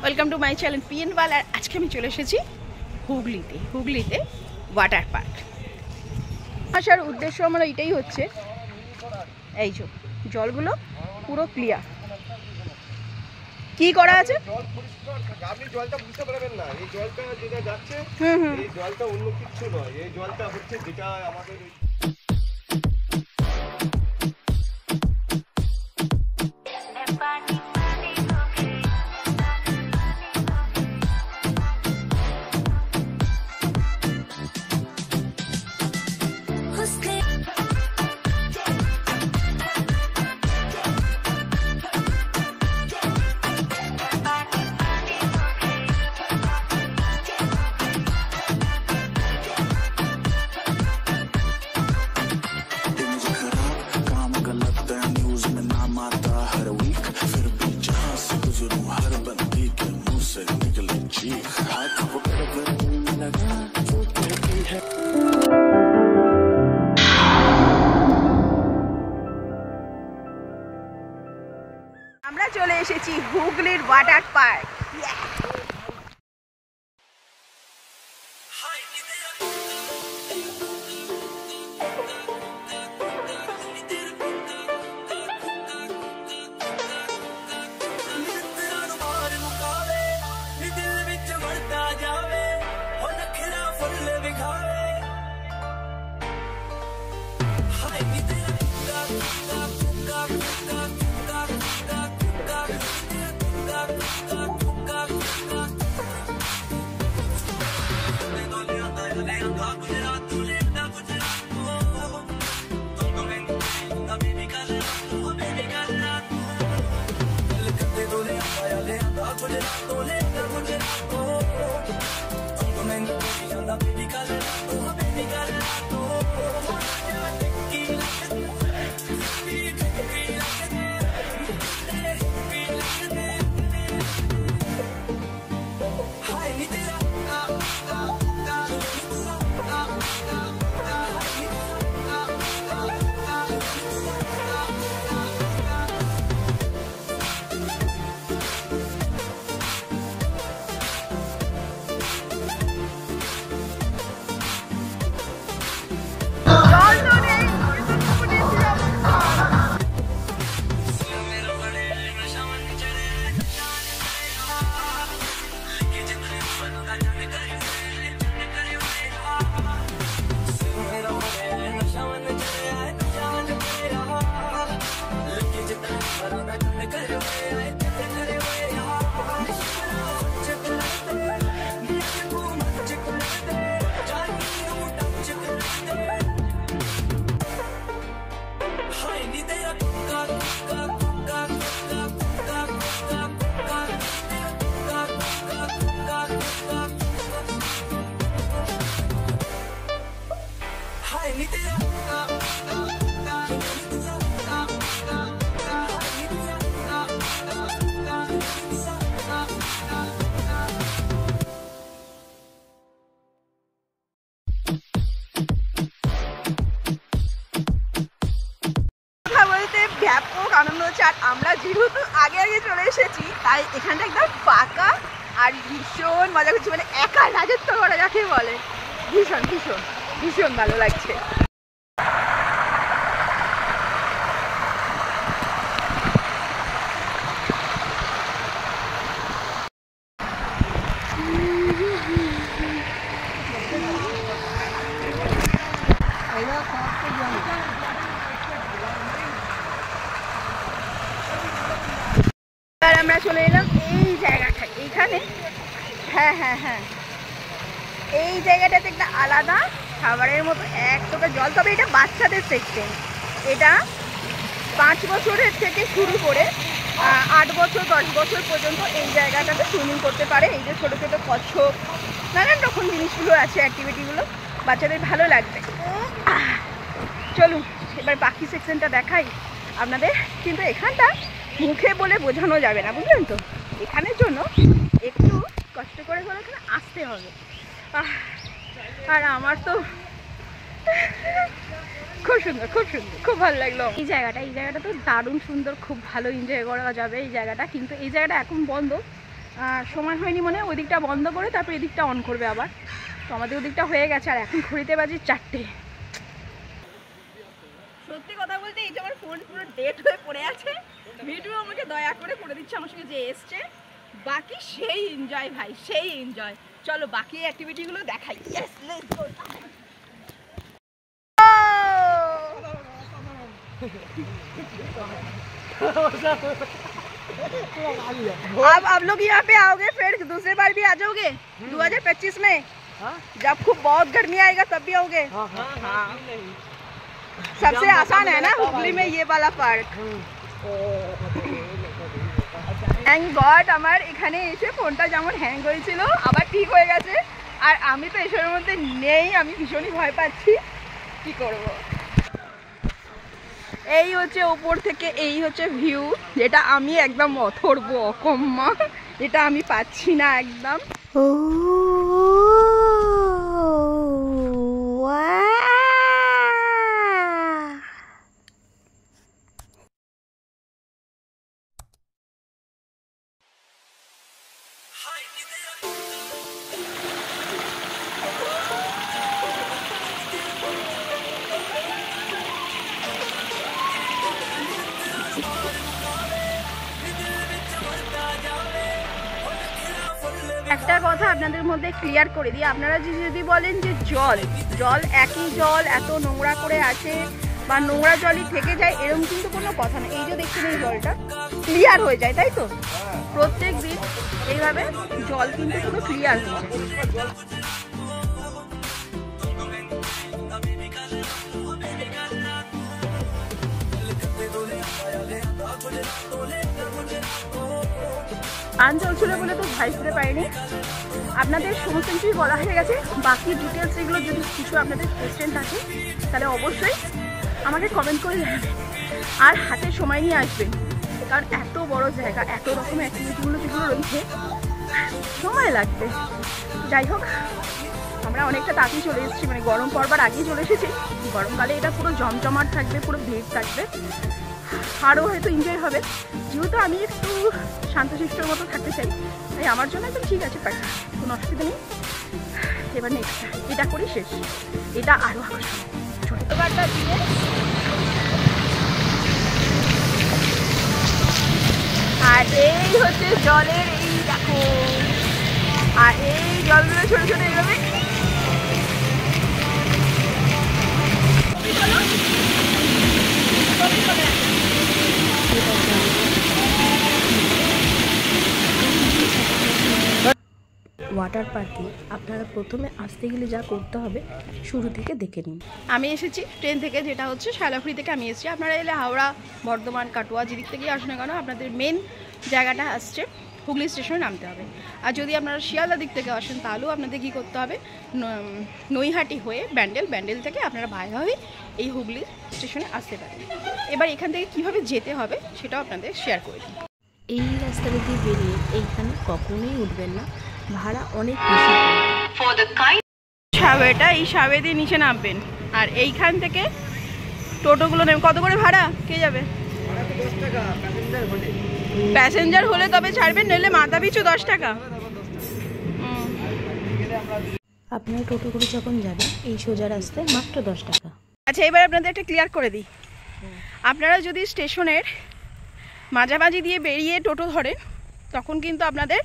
Welcome to my channel P N. Wall আজকে আমি চলে এসেছি হুগলিতে ওয়াটার পার্ক। আসার উদ্দেশ্য আমার এটাই হচ্ছে, এই যে জলগুলো পুরো ক্লিয়ার। কি করা আছে? আপনি জলটা বুঝতে পারবেন না, এই জলটা যেটা যাচ্ছে এই জলটা অন্য কিছু নয়, এই জলটা হচ্ছে যেটা আমাদের আমরা চলে এসেছি হুগলির ওয়াটার পার্ক। ব্যাপক আনন্দ হচ্ছে। আর আমরা যেহেতু আগে চলে এসেছি তাই এখানটা একদম ফাঁকা আর ভীষণ মজা করছি, মানে একা রাজত্ব করা যাকে বলে। ভীষণ ভীষণ ভীষণ ভালো লাগছে। আমরা চলে এলাম এই জায়গাটায়, এইখানে হ্যাঁ এই জায়গাটাতে একটা আলাদা খাবারের মতো এক টোকা জল, তবে এটা বাচ্চাদের সেকশন। এটা 5 বছরের থেকে শুরু করে 8 বছর 10 বছর পর্যন্ত এই জায়গাটাতে সুইমিং করতে পারে। এই যে ছোটো ছোটো কচ্ছপ, নানান রকম জিনিসগুলো আছে, অ্যাক্টিভিটিগুলো বাচ্চাদের ভালো লাগবে। চলুন এবার বাকি সেকশনটা দেখাই আপনাদের। কিন্তু এখানটা মুখে বলে বোঝানো যাবে না, বুঝলেন তো। এখানের জন্য একটু কষ্ট করে করে এখানে আসতে হবে। আর আমার তো খুব সুন্দর, খুব সুন্দর, খুব ভালো লাগলো এই জায়গাটা তো দারুণ সুন্দর, খুব ভালো এনজয় করা যাবে এই জায়গাটা। কিন্তু এই জায়গাটা এখন বন্ধ, সময় হয়নি মনে, ওই দিকটা বন্ধ করে তারপর এদিকটা অন করবে আবার। তো আমাদের ওদিকটা হয়ে গেছে, আর এখন ঘড়িতে বাজে 4টে। সত্যি কথা বলতে এই যে আমার ফোন পুরো ডেট হয়ে পড়ে আছে, ভিডিও আমাকে দয়া করে করে দিচ্ছে আমার সঙ্গে যে এসছে। বাকি সেই এনজয় ভাই, সেই এনজয়। চলো বাকি অ্যাক্টিভিটিগুলো দেখাই। Yes, let's go. अब आप लोग यहाँ पे आओगे फिर दूसरे बार भी आ जाओगे 2025 में? जब खूब बहुत गर्मी आएगा तब भी आओगे? सबसे आसान है ना हुगली में ये वाला पार्क। থ্যাংক গড আমার এখানে এসে ফোনটা যেমন হ্যাং হয়েছিল আবার ঠিক হয়ে গেছে, আর আমি তো এসবের মধ্যে নেই, আমি ভীষণই ভয় পাচ্ছি, কি করব। এই হচ্ছে ওপর থেকে এই হচ্ছে ভিউ, যেটা আমি একদম অথর্ব অকম্মা, এটা আমি পাচ্ছি না একদম। একটা কথা আপনাদের মধ্যে ক্লিয়ার করে দিই, আপনারা যদি বলেন যে জল একই জল এত নোংরা করে আছে বা নোংরা জলই থেকে যায়, এরকম কিন্তু কোনো কথা না। এই যে দেখছেন এই জলটা ক্লিয়ার হয়ে যায়, তাই তো? প্রত্যেক দিন এইভাবে জল কিন্তু পুরো ক্লিয়ার হয়ে যায়। আন চলছিল বলে তো ভাই ফিরে পাইনি। আপনাদের সমস্ত কিছুই বলা হয়ে গেছে, বাকি ডিটেলস এগুলো যদি কিছু আপনাদের কোয়েশ্চেন থাকে তাহলে অবশ্যই আমাকে কমেন্ট করে জানাবেন, আর হাতে সময় নিয়ে আসবেন, কারণ এত বড় জায়গা, এত রকম অ্যাক্টিভিটিগুলো যেগুলো রয়েছে সময় লাগবে। যাই হোক, আমরা অনেকটা তাড়াতাড়ি চলে এসেছি, মানে গরম পড়বার আগেই চলে এসেছি। গরমকালে এটা পুরো জমজমাট থাকবে, পুরো ভিড় থাকবে, আরও হয়তো এনজয় হবে। যেহেতু আমি একটু শান্তশিষ্টর মতো থাকতে চাই, তাই আমার জন্য একদম ঠিক আছে, কাটা কোনো অসুবিধা নেই। এবার নেক্সট এটা করি, শেষ। এটা আরও আকর্ষণ ছোটবারটা দিয়ে আর এই হচ্ছে জলের এই দেখো, আর এই জলগুলো ছোট ছোট এইভাবে ওয়াটার পার্কে আপনারা প্রথমে আসতে গেলে যা করতে হবে শুরু থেকে দেখে নিন। আমি এসেছি ট্রেন থেকে, যেটা হচ্ছে শাইলাফুলি থেকে আমি এসেছি। আপনারা এলে হাওড়া, বর্ধমান, কাটোয়া যেদিক থেকেই আসুন না কেন, আপনাদের মেন জায়গাটা আসছে হুগলি স্টেশনে নামতে হবে। আর যদি আপনারা শিয়ালদা দিক থেকে আসেন তাহলেও আপনাদের কী করতে হবে, নৈহাটি হয়ে ব্যান্ডেল থেকে আপনারা ভাইভাবে এই হুগলি স্টেশনে আসতে পারেন। এবার এখান থেকে কীভাবে যেতে হবে সেটাও আপনাদের শেয়ার করে দিই। এই রাস্তাটা দিয়ে বেরিয়ে এইখানে কখনোই উঠবেন না, ভাড়া অনেক বেশি। সাবেটা এই সাবে দিয়ে নিচে নামবেন, আর এইখান থেকে টোটোগুলো নেবেন। কত করে ভাড়া কে যাবে? প্যাসেঞ্জার হলে তবে ছাড়বেন, নইলে মাথা পিছু 10 টাকা। আপনারা টোটো করে যখন যাবেন এই সোজা রাস্তায় মাত্র 10 টাকা। আচ্ছা, এবার আপনাদের একটা ক্লিয়ার করে দিই। আপনারা যদি স্টেশনের মাঝামাঝি দিয়ে বেরিয়ে টোটো ধরেন, তখন কিন্তু আপনাদের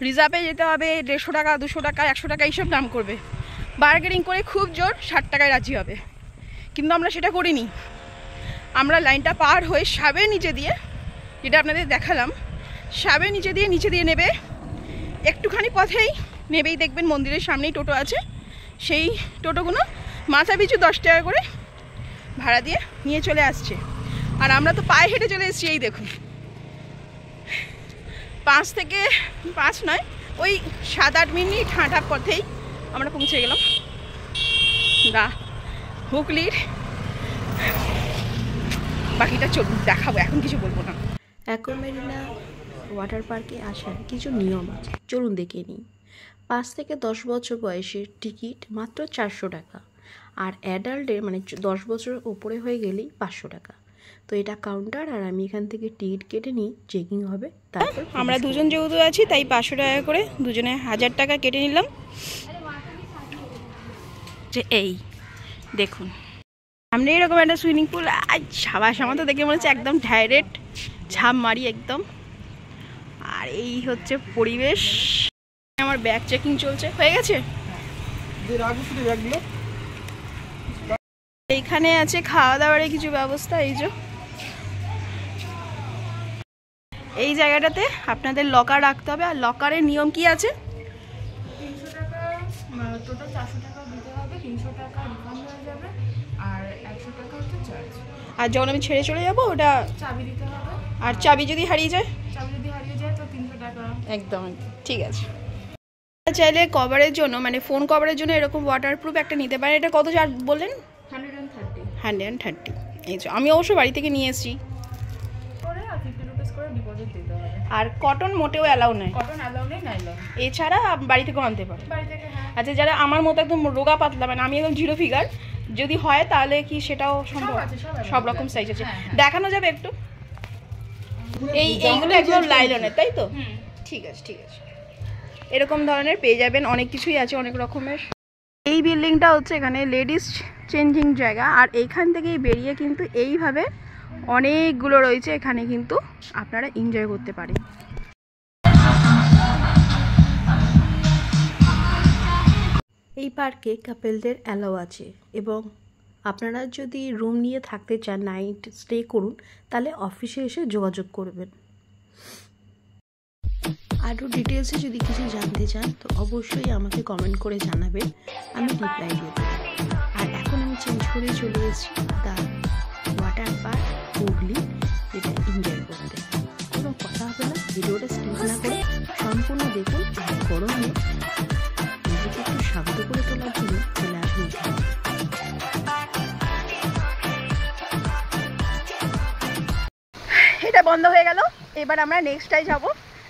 রিজার্ভে যেতে হবে। 150 টাকা, 200 টাকা, 100 টাকা এইসব দাম করবে। বার্গেনিং করে খুব জোর 60 টাকায় রাজি হবে, কিন্তু আমরা সেটা করিনি। আমরা লাইনটা পার হয়ে সাবে নিচে দিয়ে, যেটা আপনাদের দেখালাম, সাবে নিচে দিয়ে নেবে। একটুখানি পথেই নেবেই দেখবেন মন্দিরের সামনেই টোটো আছে। সেই টোটোগুলো মাথা পিছু 10 টাকা করে ভাড়া দিয়ে নিয়ে চলে আসছে। আর আমরা তো পায়ে হেঁটে চলে এসেছি। এই দেখুন, 5 নয়, ওই 7-8 মিনিট হাঁটার পথেই আমরা পৌঁছে গেলাম হুগলির। বাকিটা চলুন দেখাবো, এখন কিছু বলবো না। অ্যাকোয়ামেরিনা ওয়াটার পার্কে আসার কিছু নিয়ম আছে, চলুন দেখে নিই। 5 থেকে 10 বছর বয়সের টিকিট মাত্র 400 টাকা, আর অ্যাডাল্টের মানে 10 বছর ওপরে হয়ে গেলেই 500 টাকা। তো এটা কাউন্টার, আর আমি এখান থেকে টিকিট কেটে নিই, চেকিং হবে, তারপর আমরা দুজন যেহেতু আছি তাই 500 টাকা করে, দুজনে 1000 টাকা কেটে নিলাম। যে এই দেখুন সামনে এরকম একটা সুইমিং পুল, সাবাস, আমার তো দেখে মনে হচ্ছে একদম ডাইরেক্ট ঝাঁপ মারি একদম। আর এই হচ্ছে পরিবেশ। আমার ব্যাগ চেকিং চলছে, হয়ে গেছে। এইখানে আছে খাওয়া দাওয়ার কিছু ব্যবস্থা। এই যে এই জায়গাটাতে আপনাদের লকার রাখতে হবে। আর লকারের নিয়ম কি আছে? 300 টাকা টোটাল 400 টাকা দিতে হবে, 300 টাকা রিফান্ড হয়ে যাবে, আর 100 টাকা হচ্ছে চার্জ। আর যখন আমি ছেড়ে চলে যাবো ওটা চাবি দিতে হবে, আর চাবি যদি হারিয়ে যায়? চাবি যদি হারিয়ে যায় তো 300 টাকা। একদম ঠিক আছে। চাইলে কভারের জন্য, মানে ফোন কভারের জন্য এরকম ওয়াটারপ্রুফ একটা নিতে পারেন। এটা কত চার্জ বললেন? 130। এই যে আমি অবশ্য বাড়ি থেকে নিয়ে এসেছি। করে আর 50 রুপিস করে ডিপোজিট দিতে হবে। আর কটন মোটেও অ্যালাউ নেই, কটন অ্যালাউ নেই, নাইলন এছাড়া বাড়ি থেকেও আনতে পারে। বাড়ি থেকে। হ্যাঁ, আচ্ছা, যারা আমার মতো একদম রোগা পাতলা, মানে আমি একদম জিরো ফিগার, যদি হয় তাহলে কি সেটাও সম্ভব? আছে, সব সব রকম সাইজ আছে। হ্যাঁ, হ্যাঁ। দেখানো যাবে একটু? এইগুলো একদম লাইলনের, তাই তো? ঠিক আছে। এরকম ধরনের পেয়ে যাবেন, অনেক কিছুই আছে, অনেক রকমের। এই বিল্ডিংটা হচ্ছে এখানে লেডিস চেঞ্জিং জায়গা। আর এইখান থেকেই বেরিয়ে কিন্তু এইভাবে অনেকগুলো রয়েছে, এখানে কিন্তু আপনারা এনজয় করতে পারেন। এই পার্কে কাপেলদের অ্যালাউ আছে, এবং আপনারা যদি রুম নিয়ে থাকতে চান, নাইট স্টে করুন, তাহলে অফিসে এসে যোগাযোগ করবেন। আরও ডিটেলসে যদি কিছু জানতে চান তো অবশ্যই আমাকে কমেন্ট করে জানাবেন, আমি রিপ্লাই দেব। আর এখন আমি চেঞ্জ করে চলে এসেছি দ্য ওয়াটার পার্ক হুগলি, যেটা এনজয় করতে। কোনো কথা হবে না, ভিডিওটা স্কিপ না করে সম্পূর্ণ দেখুন। আর গরমে নিজেকে একটু শান্ত করে তোলার জন্য চলে আসুন এখানে। এটা বন্ধ হয়ে গেল, এবার আমরা নেক্সটটাই যাব,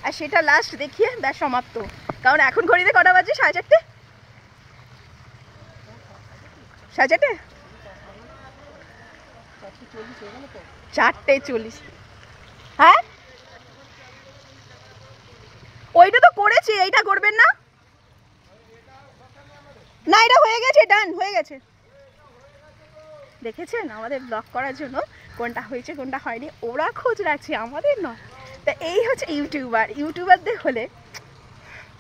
আর সেটা লাস্ট দেখিয়ে ব্যাস সমাপ্ত। কারণ এখন ঘড়িতে কটা বাজে? 4:30। 4:40। হ্যাঁ, ওইটা তো করেছি, এইটা করবেন না? না, এটা হয়ে গেছে, ডান হয়ে গেছে। দেখেছেন আমাদের ব্লগ করার জন্য কোনটা হয়েছে কোনটা হয়নি ওরা খোঁজ রাখছে, আমাদের নয়। তা এই হচ্ছে ইউটিউবারদের হলে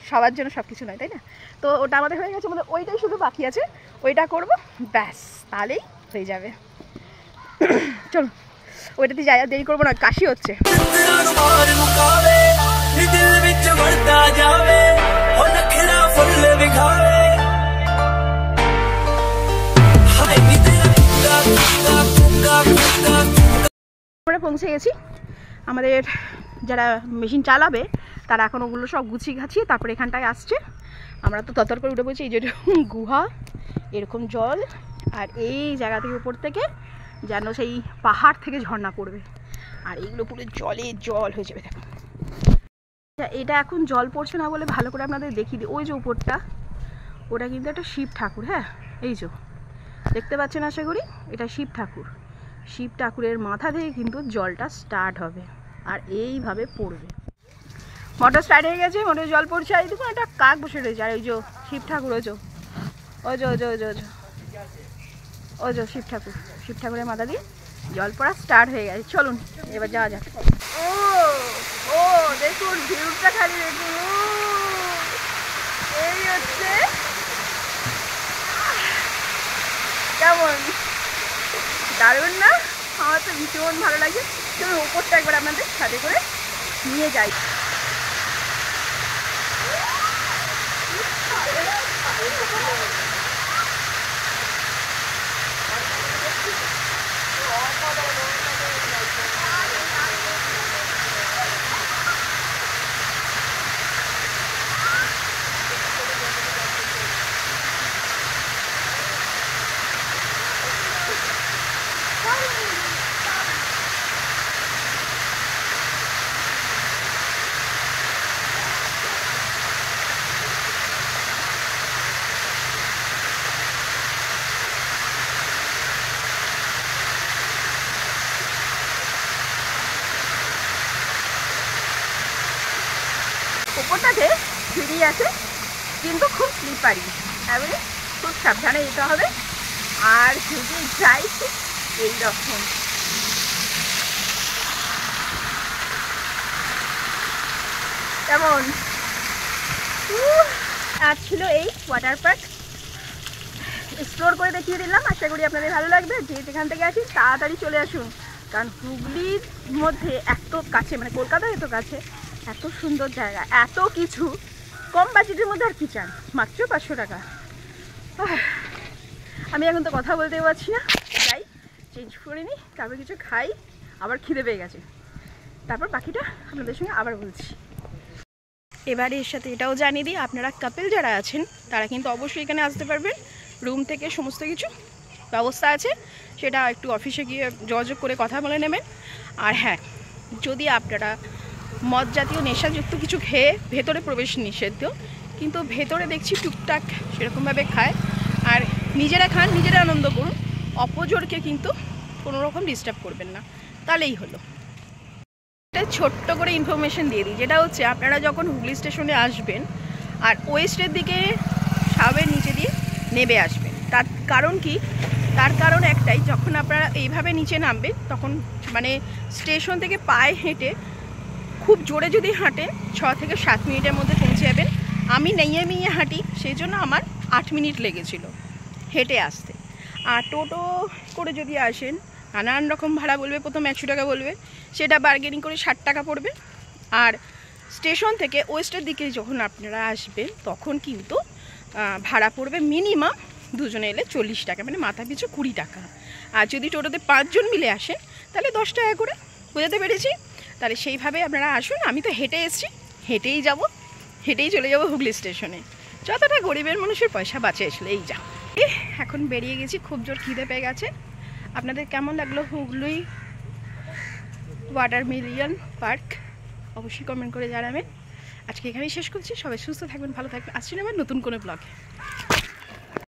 সবার জন্য সব কিছু নয়, তাই না? তো ওটা আমাদের হয়ে গেছে, আমাদের ওইটাই শুধু বাকি আছে, ওইটা করব, ব্যাস তাহলেই হয়ে যাবে। চলো ওইটাতে যাই, আর দেরি করবো না, কাশি হচ্ছে। আমরা পৌঁছে গেছি। আমাদের যারা মেশিন চালাবে তারা এখন ওগুলো সব গুছিয়ে গাছিয়ে তারপরে এখানটায় আসছে। আমরা তো ততর করে উঠে পড়ছি। এই যে গুহা, এরকম জল, আর এই জায়গা থেকে উপর থেকে যেন সেই পাহাড় থেকে ঝর্ণা পড়বে, আর এইগুলো পুরো জলে জল হয়ে যাবে। দেখো এটা এখন জল পড়ছে না বলে ভালো করে আপনাদের দেখিয়ে দিই। ওই যে উপরটা, ওটা কিন্তু একটা শিব ঠাকুর। হ্যাঁ, এই যে দেখতে পাচ্ছেন আশা করি, এটা শিব ঠাকুর। শিব ঠাকুরের মাথা থেকে কিন্তু জলটা স্টার্ট হবে আর এইভাবে পড়বে। মোটর স্টার্ট হয়ে গেছে, মোটর জল পড়ছে। আর এই দেখুন একটা কাক বসে রয়েছে, আর ওই যে শিব ঠাকুর, ওই যে শিব ঠাকুরের মাথা দিয়ে জল পড়া স্টার্ট হয়ে গেছে। চলুন এবার যাওয়া যাক। ও দেখুন ভিউটা খালি দেখুন, এই হচ্ছে কেমন দারুণ না? আমার তো ভীষণ ভালো লাগে। চলুন ওপরটা একবার আপনাদের সাথে করে নিয়ে যাই। সিঁড়ি আছে কিন্তু খুব স্লিপারি, এবারে খুব সাবধানে যেতে হবে। আর যদি যাই এইরকম কেমন আজ ছিল এই ওয়াটার পার্ক, এক্সপ্লোর করে দেখিয়ে দিলাম। আশা করি আপনাদের ভালো লাগবে। যে যেখান থেকে আসি তাড়াতাড়ি চলে আসুন, কারণ হুগলির মধ্যে এত কাছে, মানে কলকাতার এত কাছে, এত সুন্দর জায়গা, এত কিছু কম বাজেটের মধ্যে আর কি চান, মাত্র 500 টাকা। আমি এখন তো কথা বলতে পারছি না, যাই চেঞ্জ করে নিই, তারপর কিছু খাই, আবার খিদে পেয়ে গেছে, তারপর বাকিটা আপনাদের সঙ্গে আবার বলছি। এবারে এর সাথে এটাও জানিয়ে দিই, আপনারা কাপল যারা আছেন তারা কিন্তু অবশ্যই এখানে আসতে পারবেন। রুম থেকে সমস্ত কিছু ব্যবস্থা আছে, সেটা একটু অফিসে গিয়ে যোগাযোগ করে কথা বলে নেবেন। আর হ্যাঁ, যদি আপনারা মদ জাতীয় নেশাযুক্ত কিছু খেয়ে ভেতরে প্রবেশ নিষিদ্ধ, কিন্তু ভেতরে দেখছি টুকটাক সেরকমভাবে খায়। আর নিজেরা খান, নিজেরা আনন্দ করুন, অপরজনকে কিন্তু কোনো রকম ডিস্টার্ব করবেন না, তাহলেই হলো। একটা ছোট্ট করে ইনফরমেশন দিয়ে দিই, যেটা হচ্ছে আপনারা যখন হুগলি স্টেশনে আসবেন আর ওয়েস্টের দিকে সাবের নিচে দিয়ে নেমে আসবেন, তার কারণ কি? তার কারণ একটাই, যখন আপনারা এইভাবে নিচে নামবেন তখন মানে স্টেশন থেকে পায়ে হেঁটে খুব জোরে যদি হাঁটেন 6 থেকে 7 মিনিটের মধ্যে পৌঁছে যাবেন। আমি নেইয়ে হাঁটি, সেই জন্য আমার 8 মিনিট লেগেছিল হেঁটে আসতে। আর টোটো করে যদি আসেন, নানান রকম ভাড়া বলবে, প্রথম 100 টাকা বলবে, সেটা বার্গেনিং করে 60 টাকা পড়বে। আর স্টেশন থেকে ওয়েস্টের দিকে যখন আপনারা আসবেন তখন কিন্তু ভাড়া পড়বে মিনিমাম দুজনে এলে 40 টাকা, মানে মাথা পিছু 20 টাকা। আর যদি টোটোতে 5 জন মিলে আসেন তাহলে 10 টাকা করে, বোঝাতে পেরেছি? তাহলে সেইভাবে আপনারা আসুন। আমি তো হেঁটে এসেছি, হেঁটেই যাব, হেঁটেই চলে যাব হুগলি স্টেশনে। যতটা গরিবের মানুষের পয়সা বাঁচে আসলে এই যা। এখন বেরিয়ে গেছি, খুব জোর খিদে পেয়ে গেছে। আপনাদের কেমন লাগলো হুগলি ওয়াটারমেলন পার্ক অবশ্যই কমেন্ট করে জানাবেন। আজকে এখানেই শেষ করছি। সবাই সুস্থ থাকবেন, ভালো থাকবেন। আসছি না আবার নতুন কোনো ব্লগে।